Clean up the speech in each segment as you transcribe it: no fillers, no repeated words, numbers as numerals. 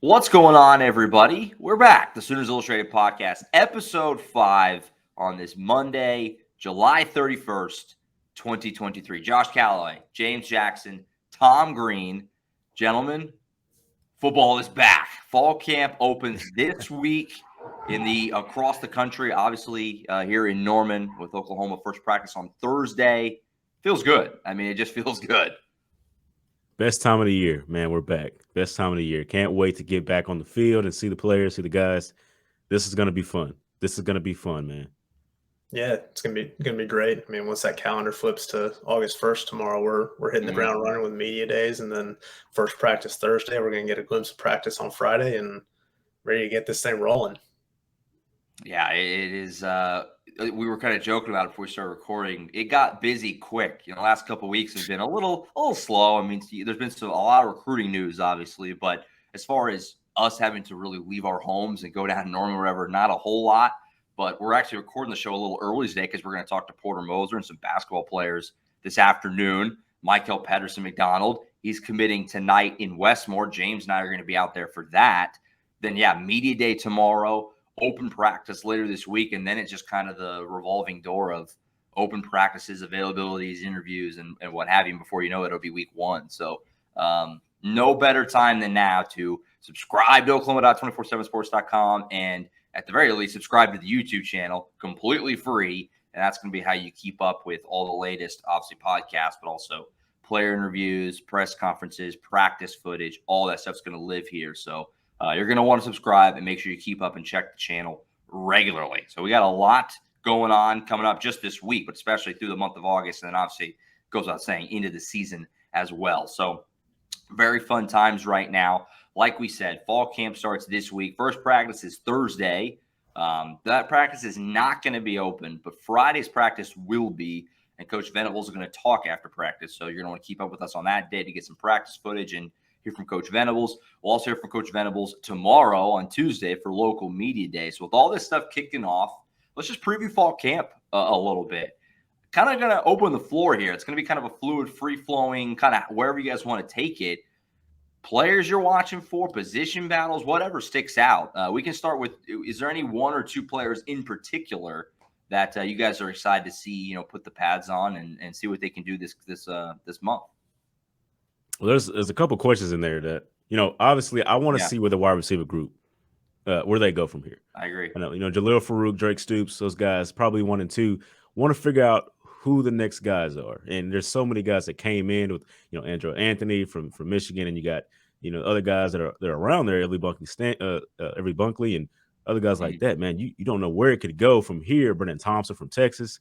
What's going on, everybody? We're back. The Sooners Illustrated Podcast, episode 5 on this Monday, July 31st, 2023. Josh Callaway, James Jackson, Tom Green. Gentlemen, football is back. Fall camp opens this week in the across the country, obviously here in Norman with Oklahoma. First practice on Thursday. Feels good. I mean, it just feels good. Best time of the year, man. We're back. Best time of the year. Can't wait to get back on the field and see the players, see the guys. This is gonna be fun. This is gonna be fun, man. Yeah, it's gonna be great. I mean, once that calendar flips to August 1st tomorrow, we're hitting the ground running with media days, and then first practice Thursday. We're gonna get a glimpse of practice on Friday, and ready to get this thing rolling. Yeah, it is. We were kind of joking about it before we started recording. It got busy quick. The last couple of weeks have been a little slow. I mean, there's been a lot of recruiting news, obviously, but as far as us having to really leave our homes and go down to Norman or whatever, not a whole lot. But we're actually recording the show a little early today because we're going to talk to Porter Moser and some basketball players this afternoon. Michael Patterson McDonald, he's committing tonight in Westmore. James and I are going to be out there for that. Then, yeah, media day tomorrow. Open practice later this week, and then it's just kind of the revolving door of open practices, availabilities, interviews, and what have you. Before you know it, it'll be week 1. So no better time than now to subscribe to Oklahoma.247sports.com and at the very least, subscribe to the YouTube channel, completely free. And that's going to be how you keep up with all the latest, obviously, podcasts, but also player interviews, press conferences, practice footage. All that stuff's going to live here. So you're going to want to subscribe and make sure you keep up and check the channel regularly. So we got a lot going on coming up just this week, but especially through the month of August. And then obviously goes without saying into the season as well. So very fun times right now. Like we said, fall camp starts this week. First practice is Thursday. That practice is not going to be open, but Friday's practice will be. And Coach Venables is going to talk after practice. So you're going to want to keep up with us on that day to get some practice footage and hear from Coach Venables. We'll also hear from Coach Venables tomorrow on Tuesday for local media day. So with all this stuff kicking off, let's just preview fall camp a little bit. Kind of going to open the floor here. It's going to be kind of a fluid, free-flowing, kind of wherever you guys want to take it. Players you're watching for, position battles, whatever sticks out. We can start with, is there any one or two players in particular that you guys are excited to see, put the pads on and see what they can do this month? Well, there's a couple questions in there that, obviously I want to see where the wide receiver group, where they go from here. I agree. I know, Jaleel Farouk, Drake Stoops, those guys, probably 1 and 2, want to figure out who the next guys are. And there's so many guys that came in with, Andrew Anthony from Michigan, and you got, other guys that are around there, Every Bunkley and other guys like that, man. You don't know where it could go from here. Brennan Thompson from Texas,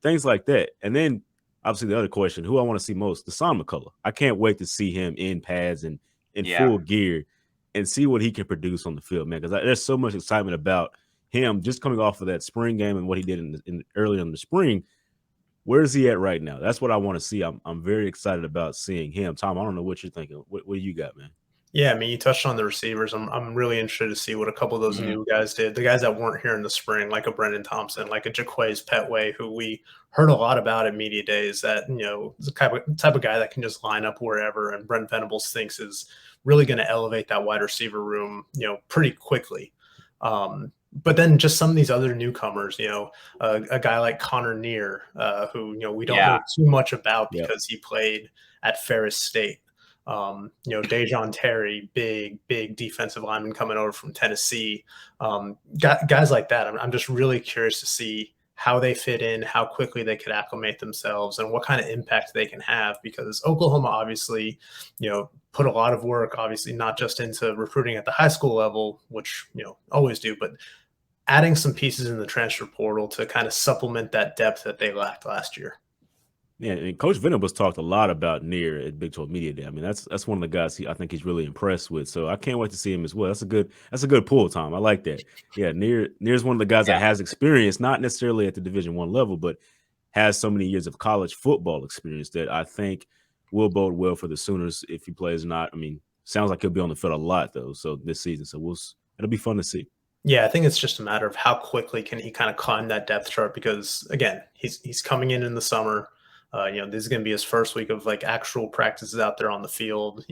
things like that. And then obviously the other question, who I want to see most, Deshaun McCullough. I can't wait to see him in pads and in full gear and see what he can produce on the field, man, because there's so much excitement about him just coming off of that spring game and what he did early in the spring. Where is he at right now? That's what I want to see. I'm very excited about seeing him. Tom, I don't know what you're thinking. What do you got, man? Yeah, I mean, you touched on the receivers. I'm really interested to see what a couple of those new guys did. The guys that weren't here in the spring, like a Brendan Thompson, like a Jaquays Petway, who we heard a lot about at media days. That is the type of guy that can just line up wherever, and Brent Venables thinks is really going to elevate that wide receiver room, pretty quickly. But then just some of these other newcomers, a guy like Connor Neer, who, we don't know too much about because he played at Ferris State. Dejon Terry, big defensive lineman coming over from Tennessee. Guys like that. I'm just really curious to see how they fit in, how quickly they could acclimate themselves, and what kind of impact they can have, because Oklahoma obviously, put a lot of work, obviously not just into recruiting at the high school level, which, always do, but adding some pieces in the transfer portal to kind of supplement that depth that they lacked last year. Yeah, and Coach Venables talked a lot about Neer at Big 12 Media Day. I mean, that's one of the guys I think he's really impressed with. So I can't wait to see him as well. That's a good pull, Tom. I like that. Yeah, Neer's one of the guys that has experience, not necessarily at the Division I level, but has so many years of college football experience that I think will bode well for the Sooners if he plays or not. I mean, sounds like he'll be on the field a lot though. So this season, it'll be fun to see. Yeah, I think it's just a matter of how quickly can he kind of climb that depth chart, because again, he's coming in the summer. This is going to be his first week of like actual practices out there on the field.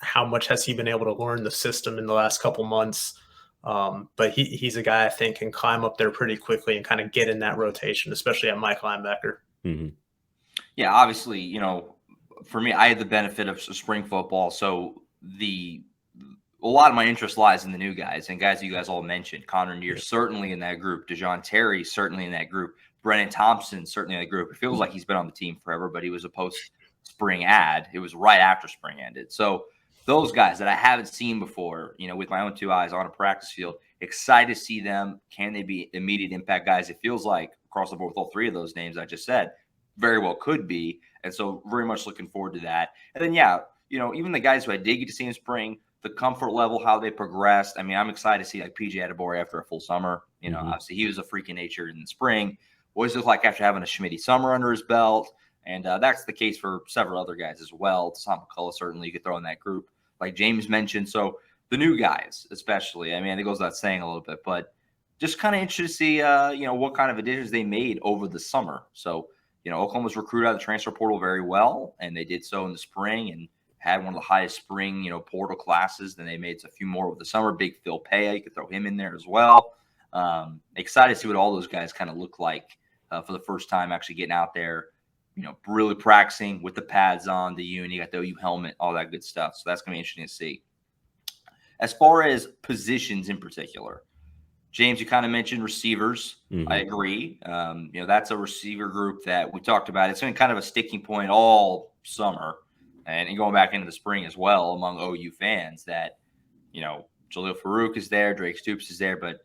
how much has he been able to learn the system in the last couple months. But he's a guy I think can climb up there pretty quickly and kind of get in that rotation, especially at Mike linebacker. Mm-hmm. Yeah, obviously, for me, I had the benefit of spring football, so a lot of my interest lies in the new guys and guys you guys all mentioned. Connor Neer certainly in that group. DeJoun Terry certainly in that group. Brennan Thompson certainly in that group. It feels like he's been on the team forever, but he was a post-spring ad. It was right after spring ended. So those guys that I haven't seen before, with my own two eyes on a practice field, excited to see them. Can they be immediate impact guys? It feels like across the board with all three of those names I just said, very well could be. And so very much looking forward to that. And then, even the guys who I did get to see in spring, the comfort level, how they progressed. I mean, I'm excited to see like PJ Adebawore after a full summer. Obviously he was a freak of nature in the spring. What does it look like after having a Schmitty summer under his belt? And that's the case for several other guys as well. Tom McCullough, certainly you could throw in that group, like James mentioned. So the new guys, especially, I mean, it goes without saying a little bit, but just kind of interested to see, what kind of additions they made over the summer. So, Oklahoma's recruited out of the transfer portal very well, and they did so in the spring and had one of the highest spring, portal classes. Then they made a few more over the summer. Big Phil Paya, you could throw him in there as well. Excited to see what all those guys kind of look like for the first time actually getting out there, really practicing with the pads on, the uni, got the OU helmet, all that good stuff. So that's going to be interesting to see. As far as positions in particular, James, you kind of mentioned receivers. Mm-hmm. I agree. That's a receiver group that we talked about. It's been kind of a sticking point all summer and going back into the spring as well among OU fans that, Jaleel Farouk is there, Drake Stoops is there, but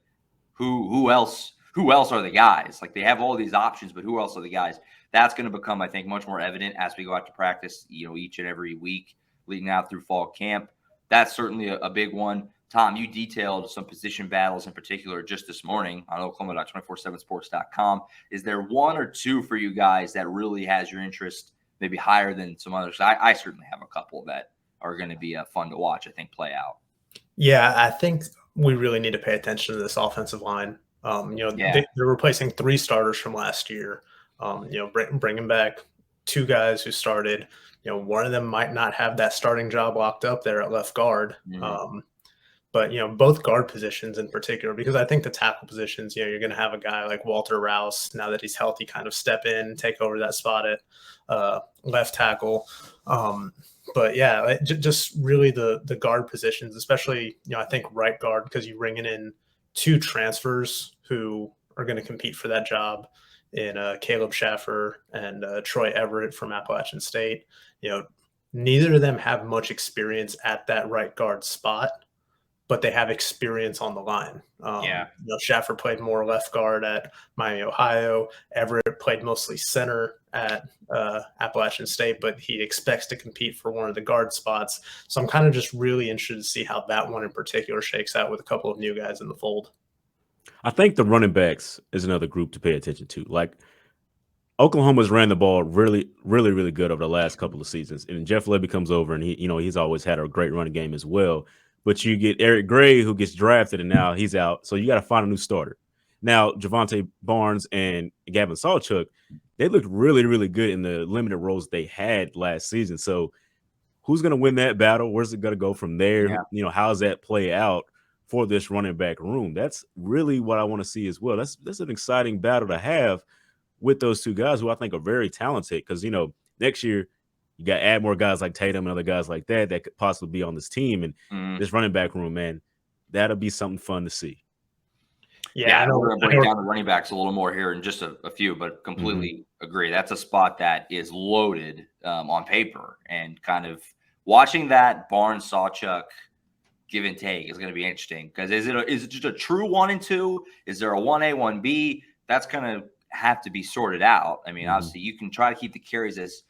who else are the guys? Like they have all these options, but who else are the guys? That's going to become, I think, much more evident as we go out to practice, each and every week leading out through fall camp. That's certainly a big one. Tom, you detailed some position battles in particular just this morning on Oklahoma.247sports.com. Is there one or two for you guys that really has your interest, maybe higher than some others? I certainly have a couple that are going to be fun to watch, I think, play out. Yeah, I think we really need to pay attention to this offensive line. They're replacing 3 starters from last year. Bringing back 2 guys who started. One of them might not have that starting job locked up there at left guard. Mm-hmm. But, both guard positions in particular, because I think the tackle positions, you're going to have a guy like Walter Rouse, now that he's healthy, kind of step in and take over that spot at left tackle. But yeah, just really the guard positions, especially, I think right guard, because you're bringing in 2 transfers who are going to compete for that job in Caleb Schaffer and Troy Everett from Appalachian State. Neither of them have much experience at that right guard spot, but they have experience on the line. Schaffer played more left guard at Miami, Ohio. Everett played mostly center at Appalachian State, but he expects to compete for one of the guard spots. So I'm kind of just really interested to see how that one in particular shakes out with a couple of new guys in the fold. I think the running backs is another group to pay attention to. Like Oklahoma's ran the ball really, really, really good over the last couple of seasons. And Jeff Lebby comes over and he's always had a great running game as well. But you get Eric Gray, who gets drafted, and now he's out. So you got to find a new starter. Now, Javante Barnes and Gavin Sawchuk, they looked really, really good in the limited roles they had last season. So who's going to win that battle? Where's it going to go from there? Yeah. How does that play out for this running back room? That's really what I want to see as well. That's an exciting battle to have with those 2 guys who I think are very talented because, next year, you got to add more guys like Tatum and other guys like that could possibly be on this team. And this running back room, man, that'll be something fun to see. Yeah, we're going to break down the running backs a little more here in just a few, but completely agree. That's a spot that is loaded on paper. And kind of watching that Barnes Sawchuk give and take is going to be interesting because is it just a true 1 and 2? Is there a 1A, 1B? That's going to have to be sorted out. I mean, obviously, you can try to keep the carries as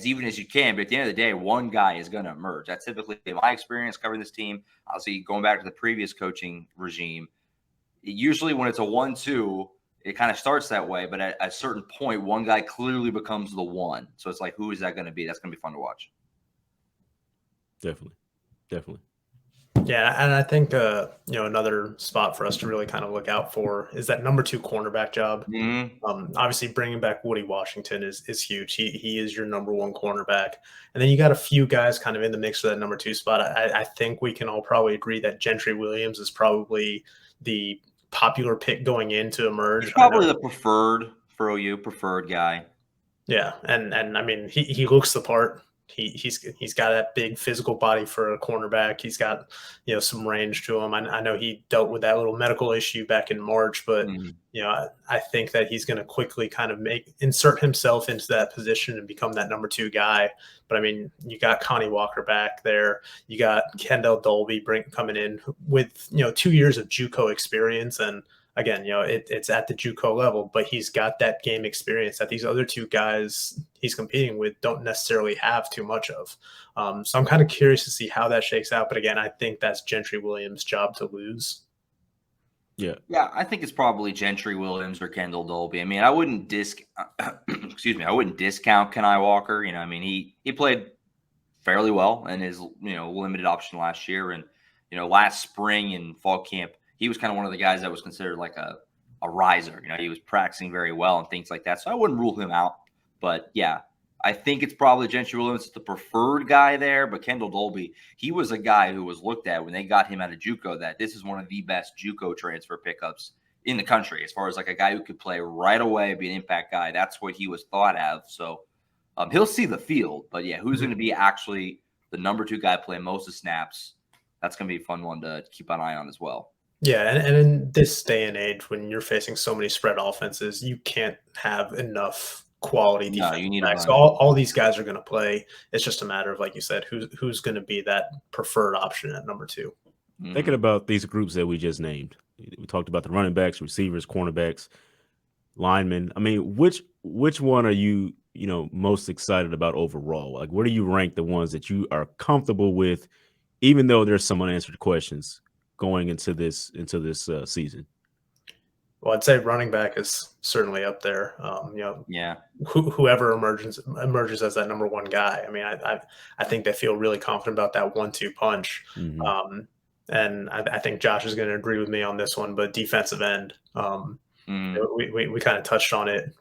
even as you can, but at the end of the day, one guy is going to emerge. That's typically my experience covering this team. Obviously, going back to the previous coaching regime, usually when it's a 1-2, it kind of starts that way, but at a certain point, one guy clearly becomes the 1. So it's like, who is that going to be? That's going to be fun to watch. Definitely. Yeah, and I think another spot for us to really kind of look out for is that number 2 cornerback job. Mhm. Obviously, bringing back Woody Washington is huge. He is your number 1 cornerback, and then you got a few guys kind of in the mix for that number 2 spot. I think we can all probably agree that Gentry Williams is probably the popular pick going in to He's emerge. I know, probably the preferred for OU, preferred guy. yeah, and I mean he looks the part. He's got that big physical body for a cornerback. He's got some range to him. I know he dealt with that little medical issue back in March, but Mhm. I think that he's going to quickly kind of insert himself into that position and become that number 2 guy. But I mean, you got Connie Walker back there. You got Kendall Dolby coming in with 2 years of JUCO experience, and again, it's at the JUCO level, but he's got that game experience that these other 2 guys he's competing with don't necessarily have too much of. So I'm kind of curious to see how that shakes out. But again, I think that's Gentry Williams' job to lose. Yeah. Yeah, I think it's probably Gentry Williams or Kendall Dolby. I mean, I wouldn't excuse me, I wouldn't discount Kenai Walker. I mean, he played fairly well in his limited option last year, and last spring and fall camp, he was kind of one of the guys that was considered like a riser. He was practicing very well and things like that. So I wouldn't rule him out. But yeah, I think it's probably Gentry Williams, the preferred guy there. But Kendall Dolby, he was a guy who was looked at when they got him out of JUCO that this is one of the best JUCO transfer pickups in the country, as far as like a guy who could play right away, be an impact guy. That's what he was thought of. So he'll see the field. But yeah, who's going to be actually the number 2 guy playing most of snaps? That's going to be a fun one to keep an eye on as well. Yeah, and in this day and age, when you're facing so many spread offenses, you can't have enough quality No, defensive you need a backs. So bunch. all these guys are going to play. It's just a matter of, like you said, who's going to be that preferred option at number 2. Thinking about these groups that we just named, we talked about the running backs, receivers, cornerbacks, linemen. I mean, which one are you most excited about overall? Like, where do you rank the ones that you are comfortable with, even though there's some unanswered questions going into this season? Well, I'd say running back is certainly up there. Yeah. Whoever emerges as that number 1 guy. I mean, I think they feel really confident about that 1-2 punch. Mm-hmm. And I think Josh is going to agree with me on this one. But defensive end, we kind of touched on it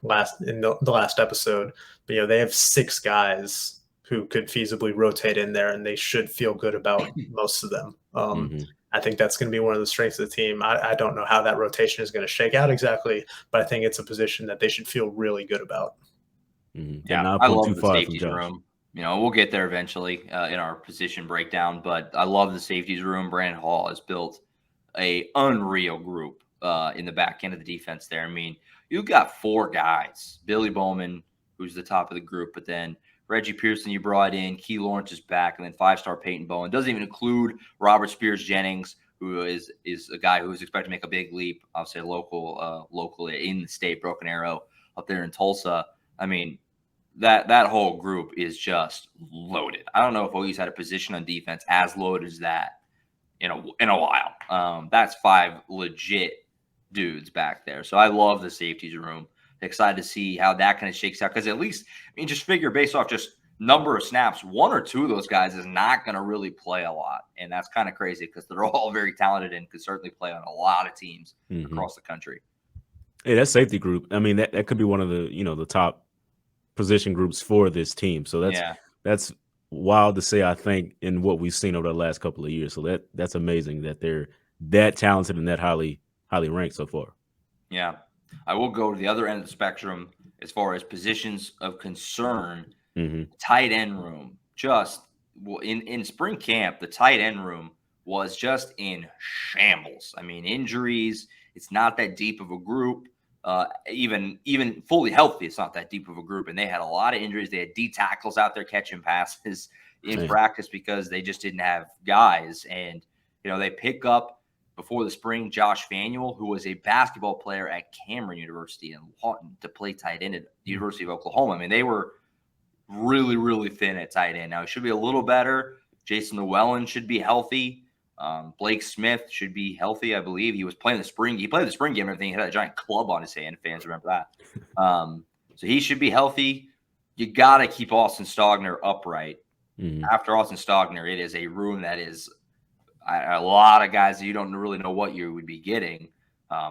in the last episode. But they have 6 guys who could feasibly rotate in there, and they should feel good about most of them. I think that's going to be one of the strengths of the team. I don't know how that rotation is going to shake out exactly, but I think it's a position that they should feel really good about. Mm-hmm. Yeah, I love the safeties room. We'll get there eventually in our position breakdown, but I love the safeties room. Brandon Hall has built a unreal group in the back end of the defense there. I mean, you've got 4 guys. Billy Bowman, who's the top of the group, but then Reggie Pearson you brought in, Key Lawrence is back, and then 5-star Peyton Bowen. Doesn't even include Robert Spears Jennings, who is a guy who is expected to make a big leap, I'll say locally in the state, Broken Arrow up there in Tulsa. I mean, that whole group is just loaded. I don't know if OU's had a position on defense as loaded as that in a while. That's 5 legit dudes back there. So I love the safeties room. Excited to see how that kind of shakes out, because at least, I mean, just figure based off just number of snaps, 1 or 2 of those guys is not going to really play a lot, and that's kind of crazy because they're all very talented and could certainly play on a lot of teams across the country. Hey, that safety group, I mean, that could be one of the the top position groups for this team. So that's wild to say, I think, in what we've seen over the last couple of years. So that's amazing that they're that talented and that highly ranked so far. Yeah. I will go to the other end of the spectrum as far as positions of concern. Tight end room, just in spring camp, the tight end room was just in shambles. I mean, injuries. It's not that deep of a group. Even fully healthy, it's not that deep of a group. And they had a lot of injuries. They had D tackles out there catching passes in practice because they just didn't have guys. And they pick up before the spring Josh Fanuel, who was a basketball player at Cameron University and Lawton, to play tight end at the University of Oklahoma. I mean, they were really, really thin at tight end. Now, it should be a little better. Jason Llewellyn should be healthy. Blake Smith should be healthy, I believe. He was playing the spring. He played the spring game and everything. He had a giant club on his hand. Fans remember that. So he should be healthy. You got to keep Austin Stogner upright. After Austin Stogner, it is a room that is a lot of guys that you don't really know what you would be getting.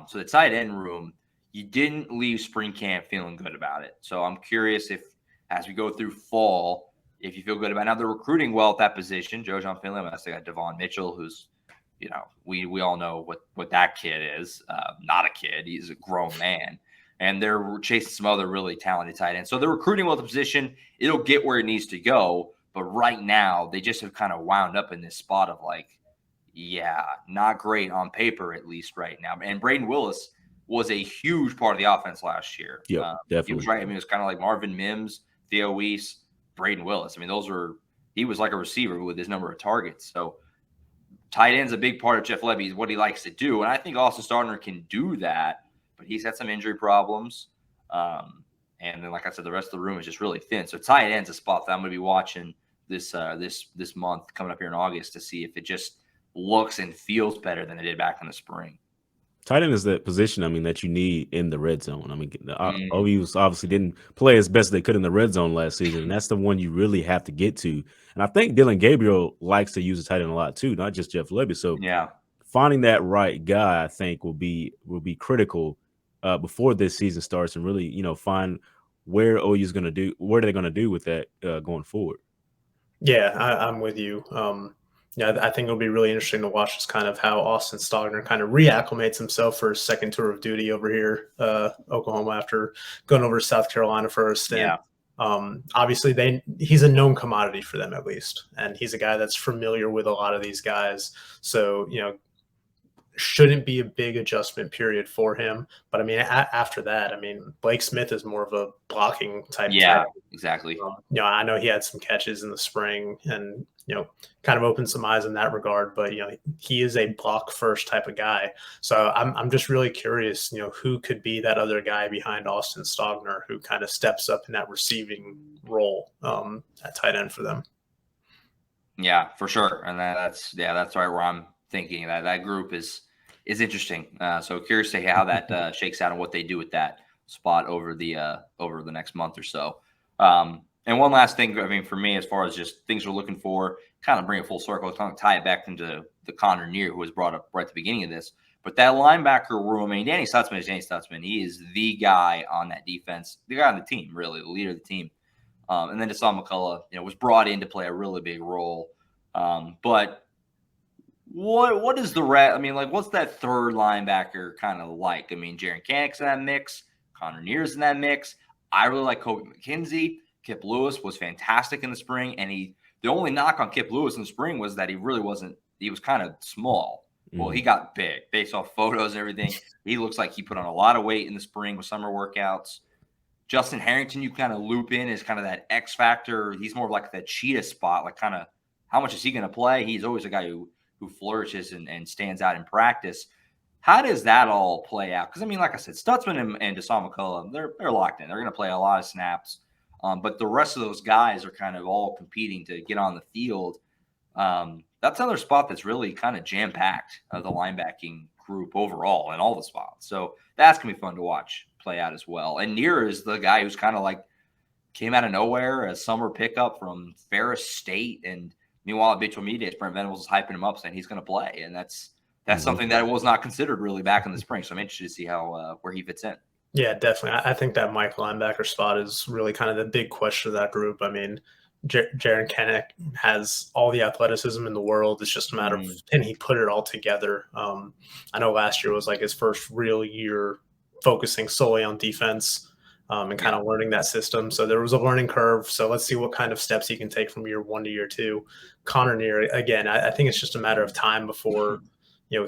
So the tight end room, you didn't leave spring camp feeling good about it. So I'm curious if, as we go through fall, if you feel good about it. Now they're recruiting well at that position. Joe John Finley, they got Devon Mitchell, who's, we all know what that kid is. Not a kid. He's a grown man. And they're chasing some other really talented tight ends. So they're recruiting well at the position. It'll get where it needs to go. But right now, they just have kind of wound up in this spot of like, yeah, not great on paper, at least right now. And Braden Willis was a huge part of the offense last year. Yeah, definitely. He was right. I mean, it was kind of like Marvin Mims, Theo Weiss, Braden Willis. I mean, he was like a receiver with his number of targets. So tight end's a big part of Jeff Lebby's what he likes to do. And I think Austin Stogner can do that, but he's had some injury problems. And then, like I said, the rest of the room is just really thin. So tight end's a spot that I'm going to be watching this month coming up here in August to see if it just looks and feels better than it did back in the spring. Tight end is that position, that you need in the red zone. OU's obviously didn't play as best they could in the red zone last season, and that's the one you really have to get to. And I think Dylan Gabriel likes to use the tight end a lot too, not just Jeff Lebby. So finding that right guy, I think, will be critical before this season starts, and really, find where OU's going to do, what they're going to do with that going forward. Yeah, I'm with you. I think it'll be really interesting to watch just kind of how Austin Stogner kind of reacclimates himself for his second tour of duty over here, Oklahoma, after going over to South Carolina for a stint. Obviously, he's a known commodity for them, at least, and he's a guy that's familiar with a lot of these guys. So, shouldn't be a big adjustment period for him. But after that, Blake Smith is more of a blocking type. Yeah, exactly. I know he had some catches in the spring and, kind of opened some eyes in that regard, but, he is a block first type of guy. So I'm just really curious, who could be that other guy behind Austin Stogner who kind of steps up in that receiving role at tight end for them. Yeah, for sure. And that's right where I'm thinking that group is interesting. So curious to hear how that shakes out and what they do with that spot over the next month or so. And one last thing, for me, as far as just things we're looking for, kind of bring it full circle, kind of tie it back into the Connor Neer, who was brought up right at the beginning of this. But that linebacker room, Danny Stutzman is Danny Stutzman. He is the guy on that defense, the guy on the team, really, the leader of the team. And then Deshaun McCullough, was brought in to play a really big role. But what is the rest? What's that third linebacker kind of like? Jaron Canick's in that mix. Connor Neer's in that mix. I really like Kobe McKenzie. Kip Lewis was fantastic in the spring, and the only knock on Kip Lewis in the spring was that he really wasn't. He was kind of small. Well, he got big based off photos and everything. He looks like he put on a lot of weight in the spring with summer workouts. Justin Harrington, you kind of loop in as kind of that X factor. He's more of like that cheetah spot, like kind of how much is he going to play? He's always a guy who flourishes and stands out in practice. How does that all play out? Because, like I said, Stutzman and Deshaun McCullough, they're locked in. They're going to play a lot of snaps. But the rest of those guys are kind of all competing to get on the field. That's another spot that's really kind of jam-packed, the linebacking group overall in all the spots. So that's going to be fun to watch play out as well. And Neer is the guy who's kind of like came out of nowhere, a summer pickup from Ferris State. And meanwhile, at Mitchell Media, Brent Venables is hyping him up, saying he's going to play. And that's something that was not considered really back in the spring. So I'm interested to see how where he fits in. Yeah, definitely. I think that Mike linebacker spot is really kind of the big question of that group. Jaron Canick has all the athleticism in the world. It's just a matter of can he put it all together. I know last year was like his first real year focusing solely on defense and kind of learning that system. So there was a learning curve. So let's see what kind of steps he can take from year 1 to year 2. Connor Neer, again, I think it's just a matter of time before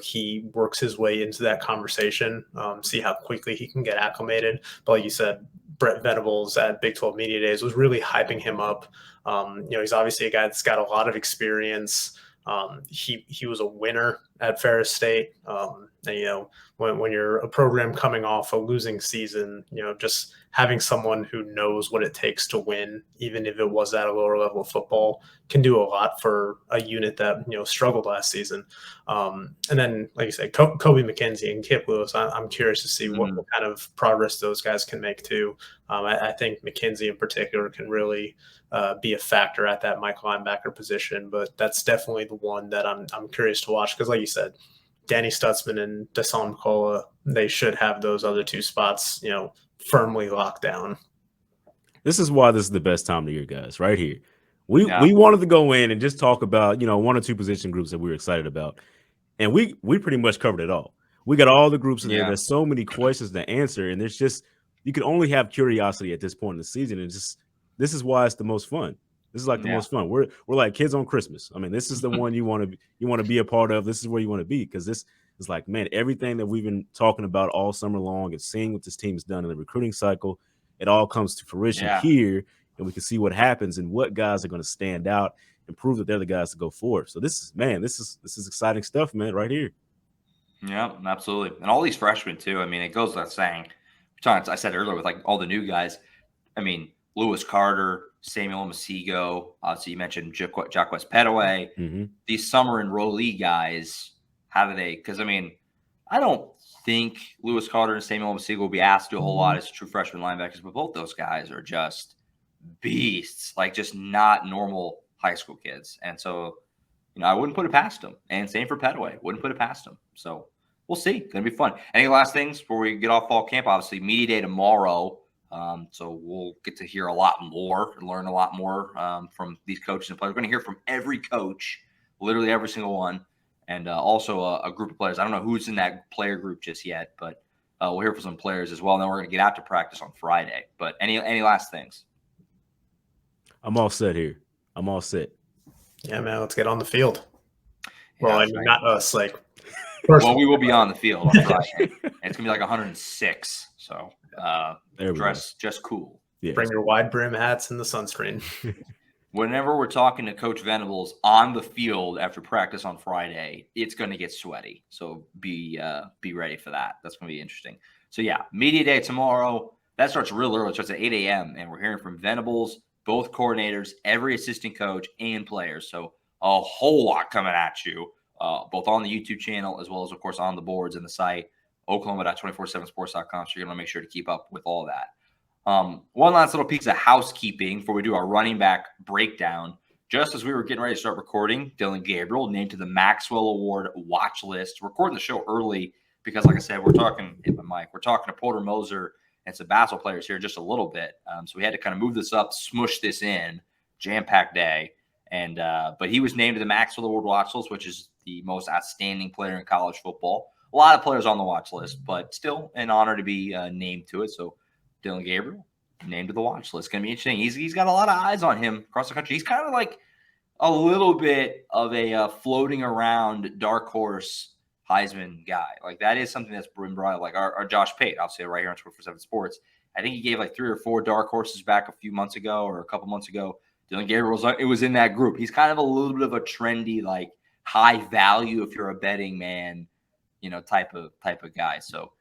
he works his way into that conversation, see how quickly he can get acclimated. But like you said, Brent Venables at Big 12 Media Days was really hyping him up. He's obviously a guy that's got a lot of experience. He was a winner at Ferris State. And, when you're a program coming off a losing season, just having someone who knows what it takes to win, even if it was at a lower level of football, can do a lot for a unit that, struggled last season. And then, like you said, Kobe McKenzie and Kip Lewis, I'm curious to see what kind of progress those guys can make too. I think McKenzie in particular can really be a factor at that Mike linebacker position, but that's definitely the one that I'm curious to watch because, like you said, Danny Stutzman and Dasan McCullough, they should have those other two spots, firmly locked down. This is why this is the best time of the year, guys, right here. We wanted to go in and just talk about, one or two position groups that we were excited about. And we pretty much covered it all. We got all the groups in there. There's so many questions to answer. And there's just, you can only have curiosity at this point in the season. And just, this is why it's the most fun. This is like the most fun. We're like kids on Christmas. I mean, this is the one you want to be a part of. This is where you want to be, because this is like, man, everything that we've been talking about all summer long and seeing what this team has done in the recruiting cycle, it all comes to fruition here, and we can see what happens and what guys are going to stand out and prove that they're the guys to go forward. So this is exciting stuff, man, right here. Yeah, absolutely. And all these freshmen too. I mean, it goes without saying. I said earlier with like all the new guys. I mean, Lewis Carter, Samuel Masigo, obviously you mentioned Jacquez Petaway. These summer enrollee guys, how do they? Because I mean, I don't think Lewis Carter and Samuel Masigo will be asked to do a whole lot as true freshman linebackers, but both those guys are just beasts, like just not normal high school kids. And so, I wouldn't put it past them. And same for Petaway, wouldn't put it past them. So we'll see. Gonna be fun. Any last things before we get off fall camp? Obviously, media day tomorrow. So we'll get to hear a lot more and learn a lot more from these coaches and players. We're going to hear from every coach, literally every single one, and also a group of players. I don't know who's in that player group just yet, but we'll hear from some players as well. And then we're going to get out to practice on Friday. But any last things? I'm all set here. I'm all set. Yeah, man, let's get on the field. Yeah, well, I mean, not us. Like, well, we will be on the field on Friday. And it's going to be like 106. So dress cool. Yeah. Bring your wide brim hats and the sunscreen. Whenever we're talking to Coach Venables on the field after practice on Friday, it's going to get sweaty. So be ready for that. That's going to be interesting. So yeah, media day tomorrow. That starts real early. It starts at 8 a.m. And we're hearing from Venables, both coordinators, every assistant coach, and players. So a whole lot coming at you, both on the YouTube channel as well as, of course, on the boards and the site, Oklahoma.247sports.com. So you're going to make sure to keep up with all that. One last little piece of housekeeping before we do our running back breakdown. Just as we were getting ready to start recording, Dylan Gabriel named to the Maxwell Award watch list. Recording the show early because, like I said, we're talking to Porter Moser and some basketball players here in just a little bit. So we had to kind of move this up, smush this in, jam-packed day. And but he was named to the Maxwell Award watch list, which is the most outstanding player in college football. A lot of players on the watch list, but still an honor to be named to it. So Dylan Gabriel named to the watch list. Going to be interesting. He's got a lot of eyes on him across the country. He's kind of like a little bit of a floating around dark horse Heisman guy. Like that is something that's been brought up. Like our Josh Pate, I'll say right here on 247 Sports. I think he gave like 3 or 4 dark horses back a few months ago or a couple months ago. Dylan Gabriel was in that group. He's kind of a little bit of a trendy, like high value if you're a betting man, type of guy. So,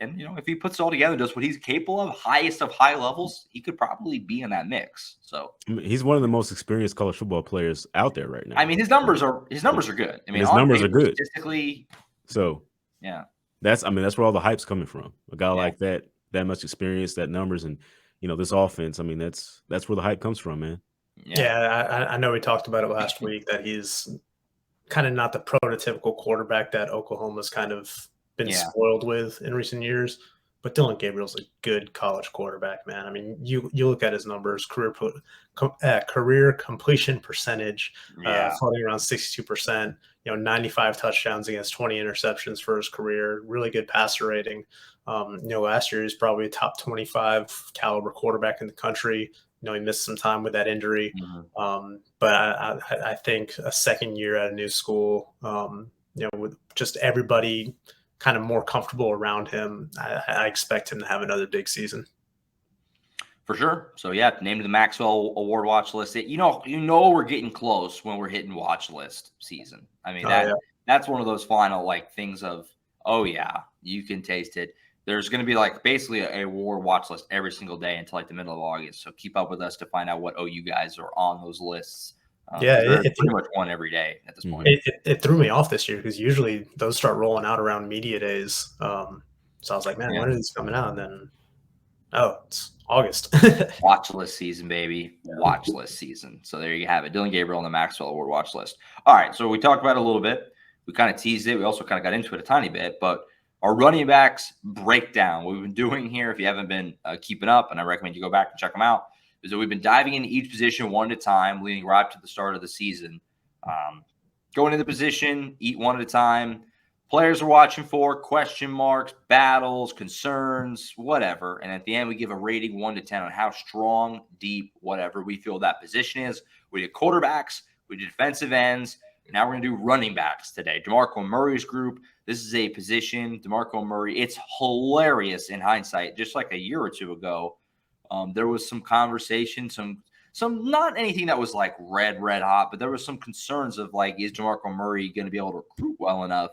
and if he puts it all together, does what he's capable of, highest of high levels, he could probably be in that mix. So I mean, he's one of the most experienced college football players out there right now. I mean, his numbers are good. I mean, his numbers are good statistically. So yeah, that's where all the hype's coming from. A guy like that much experience, that numbers, and this offense. I mean, that's where the hype comes from, man. Yeah, I know we talked about it last week that he's kind of not the prototypical quarterback that Oklahoma's kind of been spoiled with in recent years. But Dylan Gabriel's a good college quarterback, man. I mean, you look at his numbers, career completion percentage, floating around 62%, 95 touchdowns against 20 interceptions for his career, really good passer rating. Last year he was probably a top 25 caliber quarterback in the country. He missed some time with that injury. But I think a second year at a new school, with just everybody kind of more comfortable around him, I expect him to have another big season. For sure. So, yeah, named the Maxwell Award watch list. We're getting close when we're hitting watch list season. I mean, that's one of those final like things of, oh yeah, you can taste it. There's going to be like basically a award watch list every single day until like the middle of August. So keep up with us to find out what OU guys are on those lists. Yeah, There's pretty much one every day at this point. It threw me off this year because usually those start rolling out around media days. So I was like, man, when are these coming out? And then, oh, it's August. Watch list season, baby. Watch list season. So there you have it. Dylan Gabriel on the Maxwell Award watch list. All right. So we talked about it a little bit. We kind of teased it. We also kind of got into it a tiny bit. But our running backs breakdown, what we've been doing here, if you haven't been keeping up, and I recommend you go back and check them out, is that we've been diving into each position one at a time, leading right up to the start of the season. Going into the position, eat one at a time. Players are watching for, question marks, battles, concerns, whatever. And at the end, we give a rating 1 to 10 on how strong, deep, whatever we feel that position is. We did quarterbacks. We did defensive ends. Now we're going to do running backs today. DeMarco Murray's group. This is a position, DeMarco Murray. It's hilarious in hindsight. Just like a year or two ago, there was some conversation, some not anything that was like red hot, but there was some concerns of like, is DeMarco Murray going to be able to recruit well enough?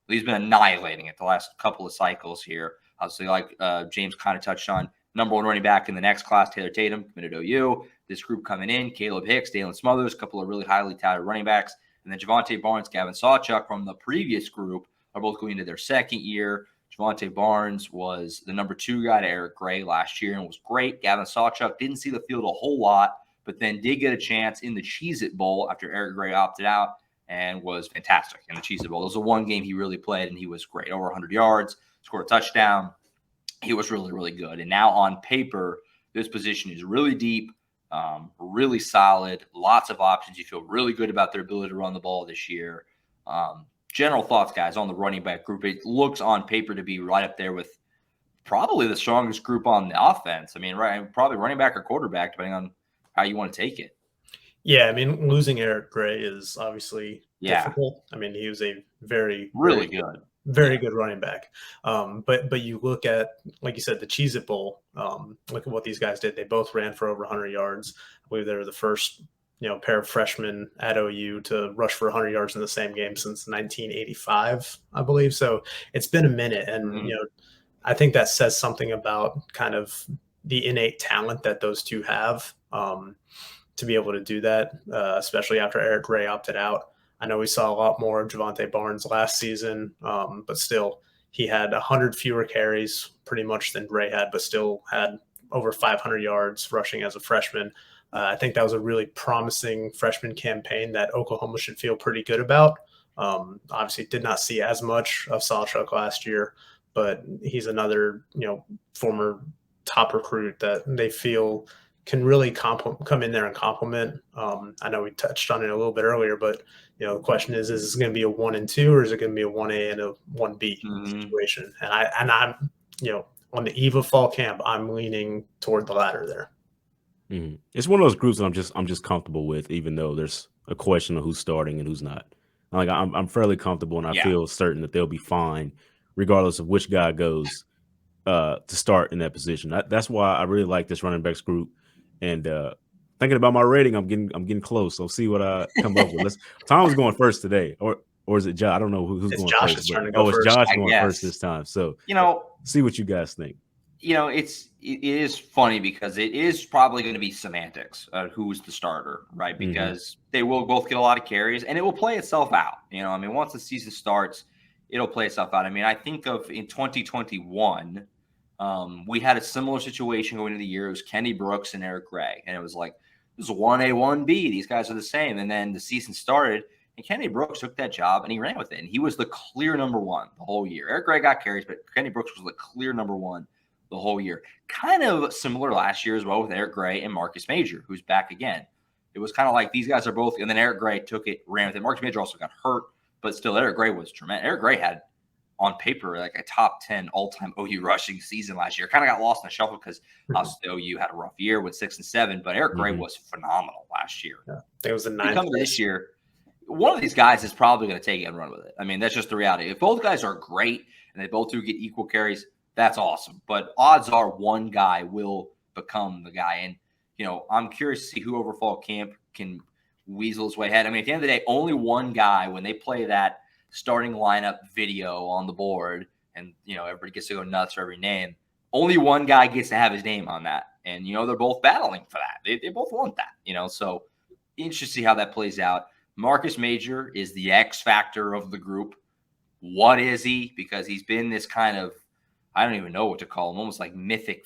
He's been annihilating it the last couple of cycles here. Obviously, like James kind of touched on, number one running back in the next class, Taylor Tatum, committed to OU. This group coming in, Caleb Hicks, Dalen Smothers, a couple of really highly touted running backs. And then Javonte Barnes, Gavin Sawchuk from the previous group are both going into their second year. Javonte Barnes was the number 2 guy to Eric Gray last year and was great. Gavin Sawchuk didn't see the field a whole lot, but then did get a chance in the Cheez-It Bowl after Eric Gray opted out and was fantastic in the Cheez-It Bowl. It was the one game he really played, and he was great. Over 100 yards, scored a touchdown. He was really, really good. And now on paper, this position is really deep, really solid, lots of options. You feel really good about their ability to run the ball this year. General thoughts, guys, on the running back group. It looks on paper to be right up there with probably the strongest group on the offense. I mean, right, probably running back or quarterback, depending on how you want to take it. Yeah, I mean, losing Eric Gray is obviously difficult. I mean, he was a very good running back. But you look at, like you said, the Cheez-It Bowl. Look at what these guys did. They both ran for over 100 yards. I believe they were the first, pair of freshmen at OU to rush for 100 yards in the same game since 1985, I believe. So it's been a minute, and I think that says something about kind of the innate talent that those two have. To be able to do that, especially after Eric Gray opted out. I know we saw a lot more of Javonte Barnes last season, but still, he had 100 fewer carries pretty much than Gray had, but still had over 500 yards rushing as a freshman. I think that was a really promising freshman campaign that Oklahoma should feel pretty good about. Obviously, did not see as much of Sawchuk last year, but he's another, former top recruit that they feel can really come in there and complement. I know we touched on it a little bit earlier, but the question is it going to be a 1 and 2, or is it going to be a 1A and a 1B situation? And I'm on the eve of fall camp, I'm leaning toward the latter there. Mm-hmm. It's one of those groups that I'm just comfortable with, even though there's a question of who's starting and who's not. Like I'm fairly comfortable, and I feel certain that they'll be fine, regardless of which guy goes to start in that position. That's why I really like this running backs group. And thinking about my rating, I'm getting close. So see what I come up with. Tom's going first today, or is it Josh? I don't know who's going Josh first. It's Josh going first this time. So see what you guys think. It is funny because it is probably going to be semantics who's the starter, right? Because they will both get a lot of carries, and it will play itself out. Once the season starts, it'll play itself out. I think of in 2021. We had a similar situation going into the year. It was Kenny Brooks and Eric Gray. And it was like, this is 1A, 1B. These guys are the same. And then the season started, and Kenny Brooks took that job, and he ran with it. And he was the clear number 1 the whole year. Eric Gray got carries, but Kenny Brooks was the clear number 1 the whole year. Kind of similar last year as well with Eric Gray and Marcus Major, who's back again. It was kind of like these guys are both – and then Eric Gray took it, ran with it. Marcus Major also got hurt, but still Eric Gray was tremendous. Eric Gray had – on paper, like a top 10 all-time OU rushing season last year. Kind of got lost in the shuffle because OU had a rough year with 6 and 7, but Eric Gray was phenomenal last year. Yeah, I think it was the 9th. Coming this year, one of these guys is probably going to take it and run with it. That's just the reality. If both guys are great and they both do get equal carries, that's awesome. But odds are one guy will become the guy. And, I'm curious to see who over fall camp can weasel his way ahead. I mean, at the end of the day, only one guy, when they play that starting lineup video on the board and, everybody gets to go nuts for every name, only one guy gets to have his name on that. And, they're both battling for that. They both want that, so interesting to see how that plays out. Marcus Major is the X factor of the group. What is he? Because he's been this kind of, I don't even know what to call him, almost like mythic,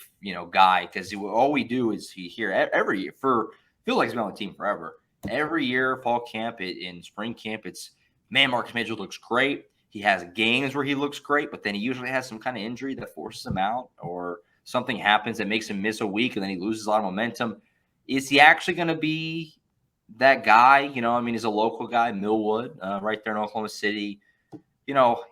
guy. Because all we do is he here every year feel like he's been on the team forever. Every year, fall camp, in spring camp, it's, man, Marcus Major looks great. He has games where he looks great, but then he usually has some kind of injury that forces him out, or something happens that makes him miss a week, and then he loses a lot of momentum. Is he actually going to be that guy? He's a local guy, Millwood, right there in Oklahoma City.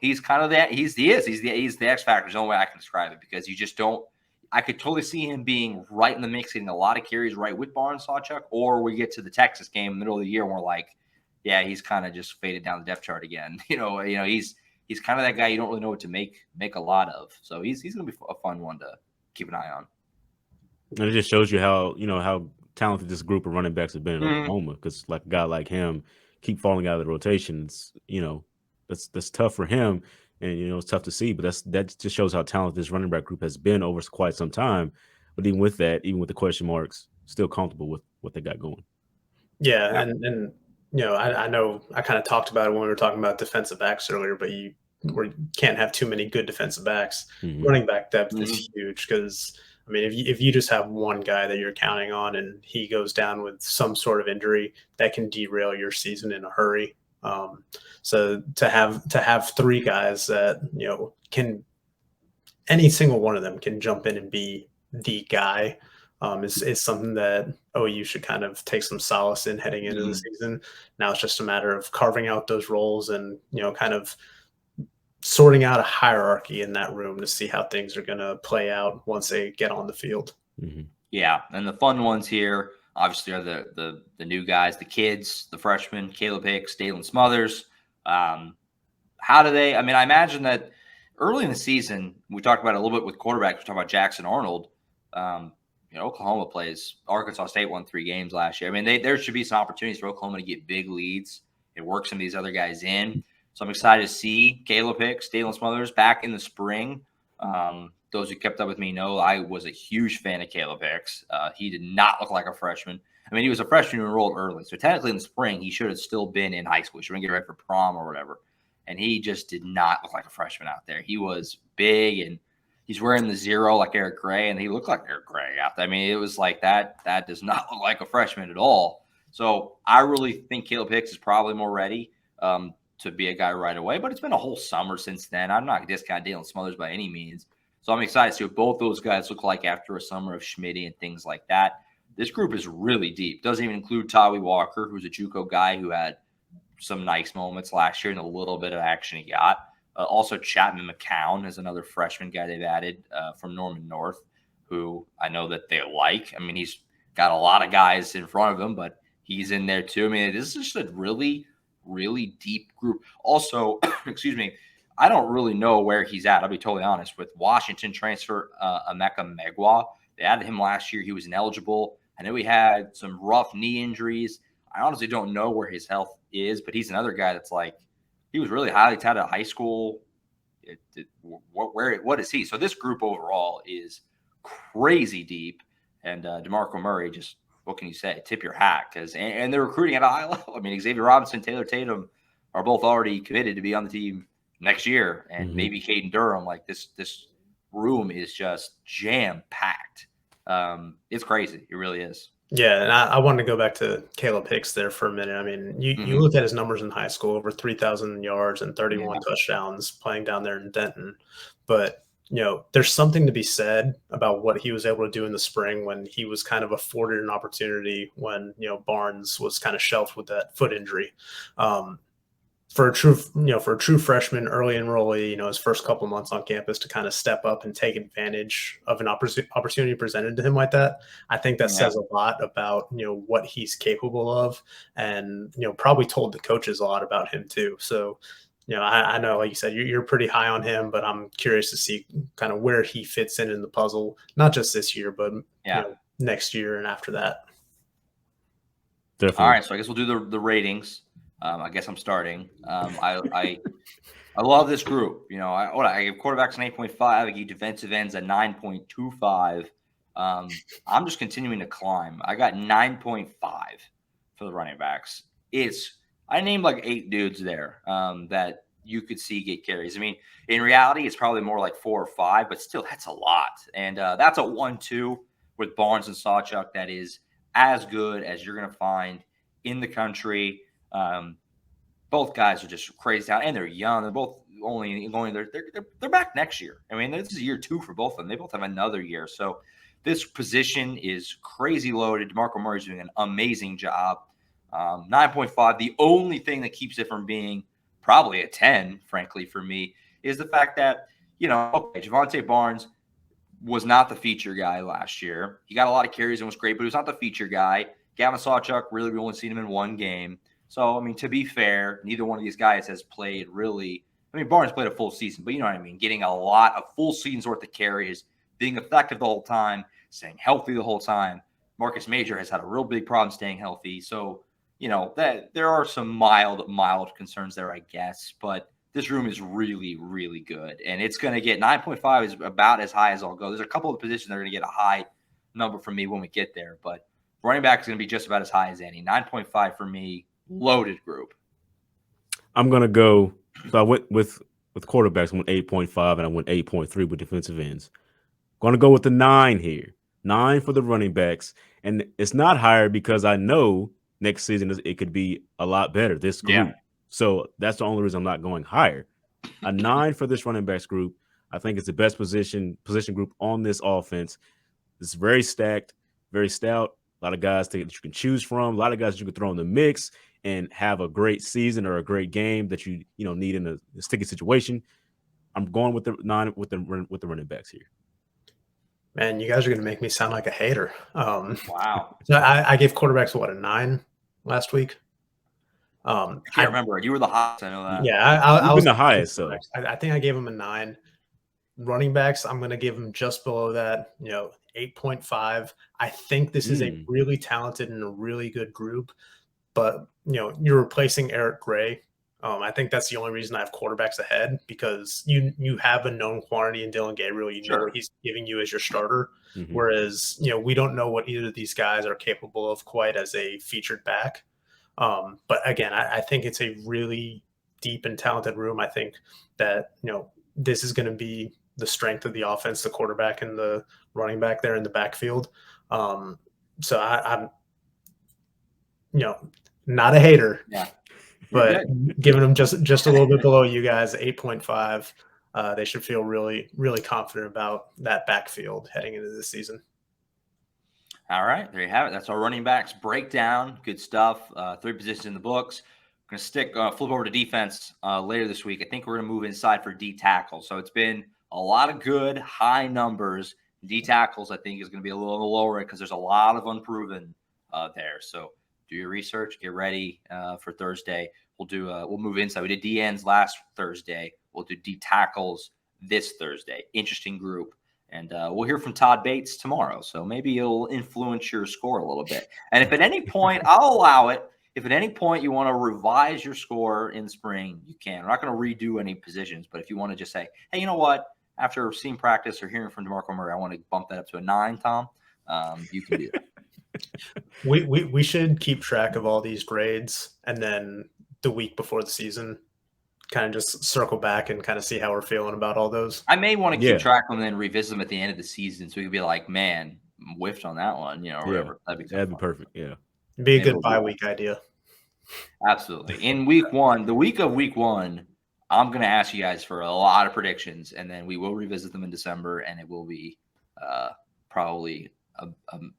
He's kind of that. He's the X factor. There's no way I can describe it, because you just don't. I could totally see him being right in the mix, getting a lot of carries right with Barnes, Sawchuk, or we get to the Texas game in the middle of the year and we're like, yeah, he's kind of just faded down the depth chart again. He's kind of that guy you don't really know what to make a lot of. So he's going to be a fun one to keep an eye on. And it just shows you how talented this group of running backs have been in Oklahoma, because like a guy like him keep falling out of the rotations, that's tough for him. And, it's tough to see, but that just shows how talented this running back group has been over quite some time. But even with that, even with the question marks, still comfortable with what they got going. Yeah. And I know I kind of talked about it when we were talking about defensive backs earlier, but you can't have too many good defensive backs. Running back depth is huge, because, I mean, if you just have one guy that you're counting on and he goes down with some sort of injury, that can derail your season in a hurry. So to have three guys that, can, any single one of them can jump in and be the guy, is something that OU should kind of take some solace in heading into the season. Now it's just a matter of carving out those roles and, kind of sorting out a hierarchy in that room to see how things are going to play out once they get on the field. Yeah. And the fun ones here, obviously, are the new guys, the kids, the freshmen, Caleb Hicks, Dalen Smothers. How do they – I mean, I imagine that early in the season, we talked about it a little bit with quarterbacks. We talked about Jackson Arnold. Oklahoma plays – Arkansas State won 3 games last year. I mean, there should be some opportunities for Oklahoma to get big leads. It works some of these other guys in. So I'm excited to see Caleb Hicks, Dalen Smothers back in the spring. Those who kept up with me know I was a huge fan of Caleb Hicks. He did not look like a freshman. I mean, he was a freshman who enrolled early. So technically in the spring, he should have still been in high school. He should have been getting ready for prom or whatever. And he just did not look like a freshman out there. He was big, and he's wearing the 0 like Eric Gray, and he looked like Eric Gray out there. I mean, it was like that. That does not look like a freshman at all. So I really think Caleb Hicks is probably more ready to be a guy right away. But it's been a whole summer since then. I'm not discounting Dalen Smothers by any means. So I'm excited to see what both those guys look like after a summer of Schmitty and things like that. This group is really deep. Doesn't even include Tawi Walker, who's a JUCO guy who had some nice moments last year and a little bit of action he got. Also, Chapman McCown is another freshman guy they've added from Norman North, who I know that they like. I mean, he's got a lot of guys in front of him, but he's in there too. I mean, this is just a really, really deep group. Also, excuse me, I don't really know where he's at. I'll be totally honest. With Washington transfer Emeka Megwa, they added him last year. He was ineligible. I know he had some rough knee injuries. I honestly don't know where his health is, but he's another guy that's like, he was really highly touted at high school. What is he? So this group overall is crazy deep. And DeMarco Murray, just what can you say? Tip your hat, and they're recruiting at a high level. I mean, Xavier Robinson, Taylor Tatum are both already committed to be on the team next year, and maybe Caden Durham. Like this room is just jam packed. It's crazy. It really is. Yeah, and I wanted to go back to Caleb Hicks there for a minute. I mean, you look at his numbers in high school, over 3,000 yards and 31 touchdowns playing down there in Denton. But, there's something to be said about what he was able to do in the spring when he was kind of afforded an opportunity when, Barnes was kind of shelved with that foot injury. For a true freshman, early enrollee, his first couple of months on campus to kind of step up and take advantage of an opportunity presented to him like that, I think that says a lot about, what he's capable of, and, probably told the coaches a lot about him too. So, I know, like you said, you're pretty high on him, but I'm curious to see kind of where he fits in the puzzle, not just this year, but next year and after that. Definitely. All right, so I guess we'll do the ratings. I guess I'm starting. I love this group. You know, I give quarterbacks an 8.5. I give defensive ends a 9.25. I'm just continuing to climb. I got 9.5 for the running backs. I named like 8 dudes there that you could see get carries. I mean, in reality, it's probably more like 4 or 5, but still, that's a lot. And that's a 1-2 with Barnes and Sawchuk that is as good as you're going to find in the country. Both guys are just crazy out, and they're young. They're both only going. They're back next year. I mean, this is year 2 for both of them. They both have another year. So this position is crazy loaded. DeMarco Murray's doing an amazing job. 9.5. The only thing that keeps it from being probably a 10, frankly, for me, is the fact that, you know, okay, Javonte Barnes was not the feature guy last year. He got a lot of carries and was great, but he was not the feature guy. Gavin Sawchuk, really, we only seen him in 1 game. So, I mean, to be fair, neither one of these guys has played really. I mean, Barnes played a full season, but you know what I mean? Getting a lot of full season's worth of carries, being effective the whole time, staying healthy the whole time. Marcus Major has had a real big problem staying healthy. So, you know, that there are some mild concerns there, I guess. But this room is really, really good. And it's going to get 9.5 is about as high as I'll go. There's a couple of positions that are going to get a high number from me when we get there. But running back is going to be just about as high as any. 9.5 for me. Loaded group. I'm gonna go. So I went with quarterbacks. I went 8.5, and I went 8.3 with defensive ends. Gonna go with the 9 here. 9 for the running backs, and it's not higher because I know next season it could be a lot better. This group. Yeah. So that's the only reason I'm not going higher. A 9 for this running backs group. I think it's the best position group on this offense. It's very stacked, very stout. A lot of guys that you can choose from. A lot of guys you can throw in the mix and have a great season or a great game that you need in a sticky situation. I'm going with the 9 with the running backs here. Man, you guys are going to make me sound like a hater. Wow. So I gave quarterbacks a 9 last week. I can't remember. You were the highest. I know that. Yeah, I was the highest. So I think I gave them a 9. Running backs, I'm going to give them just below that. 8.5. I think this is a really talented and a really good group. But, you're replacing Eric Gray. I think that's the only reason I have quarterbacks ahead, because you have a known quantity in Dylan Gabriel. You know what he's giving you as your starter. Mm-hmm. Whereas, we don't know what either of these guys are capable of quite as a featured back. But again, I think it's a really deep and talented room. I think that, this is going to be the strength of the offense, the quarterback and the running back there in the backfield. So I'm, not a hater, but giving them just a little bit below you guys, 8.5. They should feel really, really confident about that backfield heading into this season. All right, there you have it. That's our running backs breakdown. Good stuff. 3 positions in the books. We're going to flip over to defense later this week. I think we're going to move inside for D tackle. So it's been a lot of good high numbers. D tackles, I think, is going to be a little on the lower end because there's a lot of unproven there. So do your research, get ready for Thursday. We'll move inside. We did D ends last Thursday. We'll do D tackles this Thursday. Interesting group. And we'll hear from Todd Bates tomorrow. So maybe it'll influence your score a little bit. And if at any point, I'll allow it. If at any point you want to revise your score in spring, you can. We're not going to redo any positions. But if you want to just say, hey, you know what? After seeing practice or hearing from DeMarco Murray, I want to bump that up to a 9, Tom. You can do that. We should keep track of all these grades, and then the week before the season, kind of just circle back and kind of see how we're feeling about all those. I may want to keep track of them and then revisit them at the end of the season, so we can be like, man, whiffed on that one, or whatever. That'd be perfect. Yeah, it'd be a good bye-week idea. Absolutely. In week 1, the week of week 1, I'm going to ask you guys for a lot of predictions, and then we will revisit them in December, and it will be probably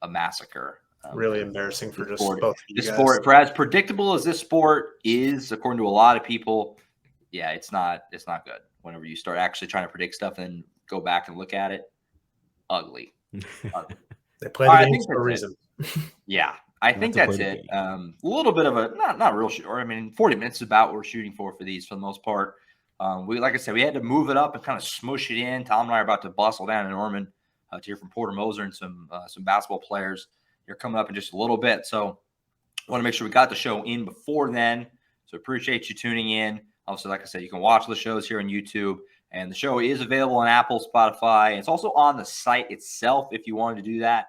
a massacre. Really embarrassing for just sport. Both of you this guys. Sport, for as predictable as this sport is, according to a lot of people, yeah, it's not good. Whenever you start actually trying to predict stuff and go back and look at it, ugly. They play the games for a reason. Yeah, I think that's it. A little bit of a not real short. I mean, 40 minutes is about what we're shooting for these for the most part. Like I said, we had to move it up and kind of smush it in. Tom and I are about to bustle down in Norman to hear from Porter Moser and some basketball players. You're coming up in just a little bit. So Want to make sure we got the show in before then. So appreciate you tuning in. Also, like I said, you can watch the shows here on YouTube. And the show is available on Apple, Spotify. It's also on the site itself if you wanted to do that.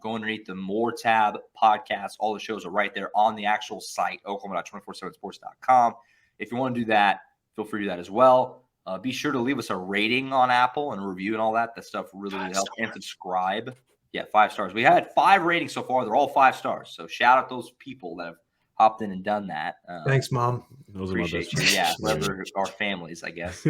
Go underneath the More tab podcast. All the shows are right there on the actual site, oklahoma.247sports.com. If you want to do that, feel free to do that as well. Be sure to leave us a rating on Apple and a review and all that. That stuff really helps. And subscribe. Yeah, 5 stars. We had 5 ratings so far. They're all 5 stars. So shout out those people that have hopped in and done that. Thanks, Mom. Those are my Appreciate best you. Yeah, whoever our families, I guess.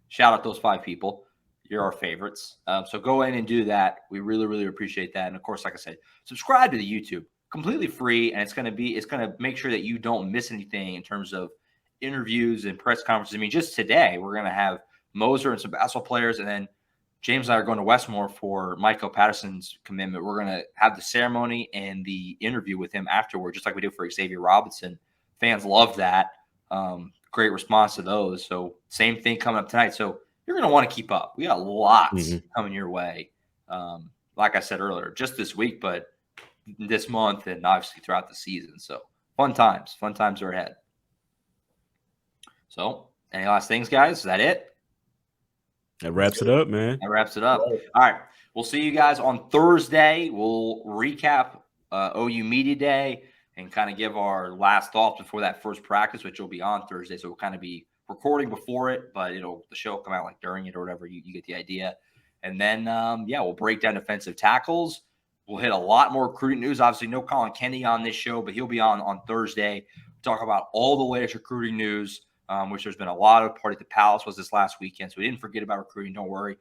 Shout out those 5 people. You're our favorites. So go in and do that. We really, really appreciate that. And of course, like I said, subscribe to the YouTube. Completely free, and it's gonna make sure that you don't miss anything in terms of interviews and press conferences. I mean, just today we're gonna have Moser and some basketball players, and then James and I are going to Westmore for Michael Patterson's commitment. We're going to have the ceremony and the interview with him afterward, just like we did for Xavier Robinson. Fans love that. Great response to those. So same thing coming up tonight. So you're going to want to keep up. We got lots coming your way. Like I said earlier, just this week, but this month and obviously throughout the season. So fun times are ahead. So any last things, guys? Is that it? That wraps it up, man. That wraps it up. All right. We'll see you guys on Thursday. We'll recap OU Media Day and kind of give our last thoughts before that first practice, which will be on Thursday. So we'll kind of be recording before it, but the show will come out like during it or whatever. You get the idea. And then, we'll break down defensive tackles. We'll hit a lot more recruiting news. Obviously, no Colin Kennedy on this show, but he'll be on Thursday. Talk about all the latest recruiting news. Which there's been a lot of. Party at the Palace was this last weekend, so we didn't forget about recruiting. Don't worry.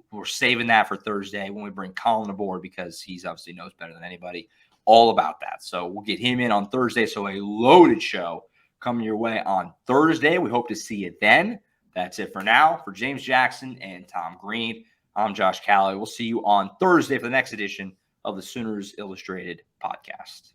We're saving that for Thursday when we bring Colin aboard because he's obviously knows better than anybody all about that. So we'll get him in on Thursday. So a loaded show coming your way on Thursday. We hope to see you then. That's it for now. For James Jackson and Tom Green, I'm Josh Callaway. We'll see you on Thursday for the next edition of the Sooners Illustrated podcast.